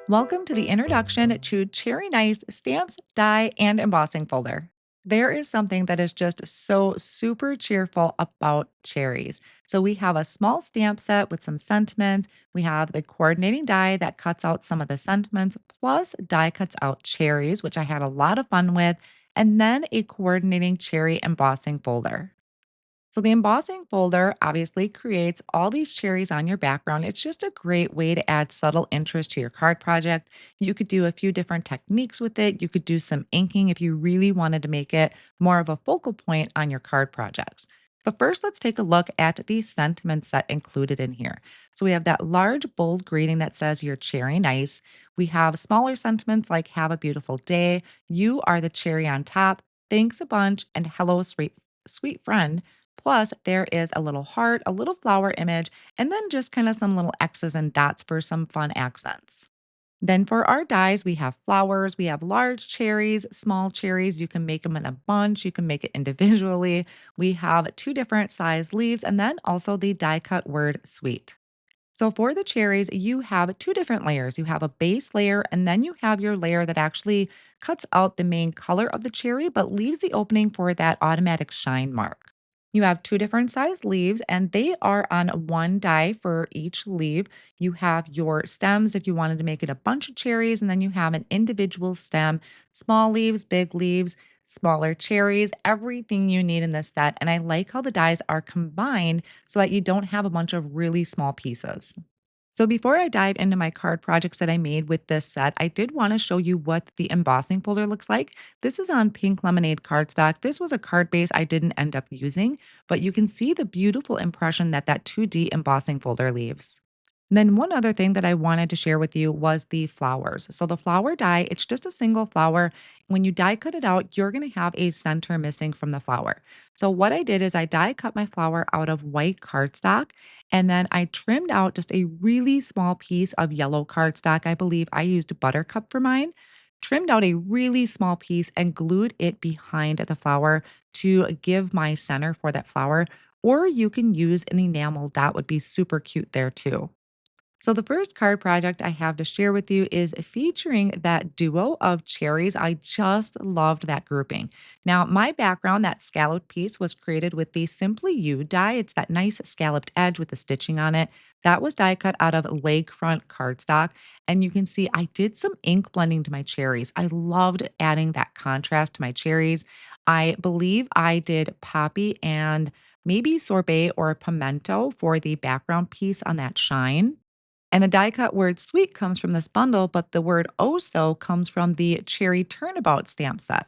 Welcome to the introduction to Cherry Nice Stamps, Die, and Embossing Folder. There is something that is just so super cheerful about cherries. So, we have a small stamp set with some sentiments. We have the coordinating die that cuts out some of the sentiments, plus die cuts out cherries, which I had a lot of fun with, and then a coordinating cherry embossing folder. So the embossing folder obviously creates all these cherries on your background. It's just a great way to add subtle interest to your card project. You could do a few different techniques with it. You could do some inking if you really wanted to make it more of a focal point on your card projects. But first, let's take a look at the sentiment set included in here. So we have that large, bold greeting that says, "You're cherry nice." We have smaller sentiments like, "Have a beautiful day." "You are the cherry on top." "Thanks a bunch." And "Hello, sweet friend." Plus, there is a little heart, a little flower image, and then just kind of some little X's and dots for some fun accents. Then for our dies, we have flowers, we have large cherries, small cherries. You can make them in a bunch, you can make it individually. We have two different size leaves, and then also the die cut word sweet. So for the cherries, you have two different layers. You have a base layer, and then you have your layer that actually cuts out the main color of the cherry, but leaves the opening for that automatic shine mark. You have two different size leaves, and they are on one die for each leaf. You have your stems if you wanted to make it a bunch of cherries, and then you have an individual stem, small leaves, big leaves, smaller cherries, everything you need in this set. And I like how the dies are combined so that you don't have a bunch of really small pieces. So before I dive into my card projects that I made with this set, I did want to show you what the embossing folder looks like. This is on Pink Lemonade cardstock. This was a card base I didn't end up using, but you can see the beautiful impression that that 2D embossing folder leaves. And then one other thing that I wanted to share with you was the flowers. So the flower die, it's just a single flower. When you die cut it out, you're going to have a center missing from the flower. So what I did is I die cut my flower out of white cardstock, and then I trimmed out just a really small piece of yellow cardstock. I believe I used Buttercup for mine. Trimmed out a really small piece and glued it behind the flower to give my center for that flower. Or you can use an enamel, that would be super cute there too. So, the first card project I have to share with you is featuring that duo of cherries. I just loved that grouping. Now, my background, that scalloped piece, was created with the Simply You die. It's that nice scalloped edge with the stitching on it. That was die cut out of lakefront cardstock. And you can see I did some ink blending to my cherries. I loved adding that contrast to my cherries. I believe I did poppy and maybe sorbet or pimento for the background piece on that shine. And the die cut word sweet comes from this bundle, but the word oh so comes from the cherry turnabout stamp set.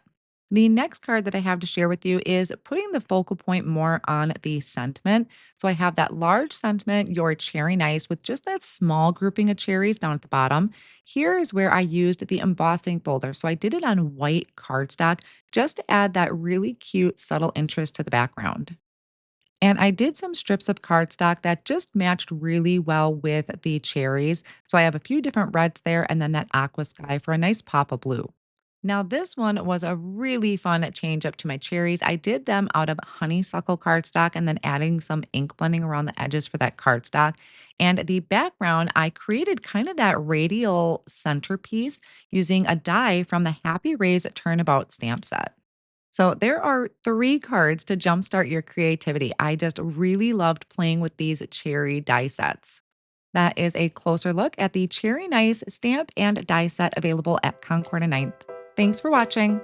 The next card that I have to share with you is putting the focal point more on the sentiment. So I have that large sentiment, your cherry nice, with just that small grouping of cherries down at the bottom. Here is where I used the embossing folder. So I did it on white cardstock just to add that really cute, subtle interest to the background. And I did some strips of cardstock that just matched really well with the cherries. So I have a few different reds there and then that aqua sky for a nice pop of blue. Now, this one was a really fun change up to my cherries. I did them out of honeysuckle cardstock and then adding some ink blending around the edges for that cardstock. And the background, I created kind of that radial centerpiece using a die from the Happy Rays Turnabout stamp set. So there are three cards to jumpstart your creativity. I just really loved playing with these cherry die sets. That is a closer look at the Cherry Nice stamp and die set available at Concord and Ninth. Thanks for watching.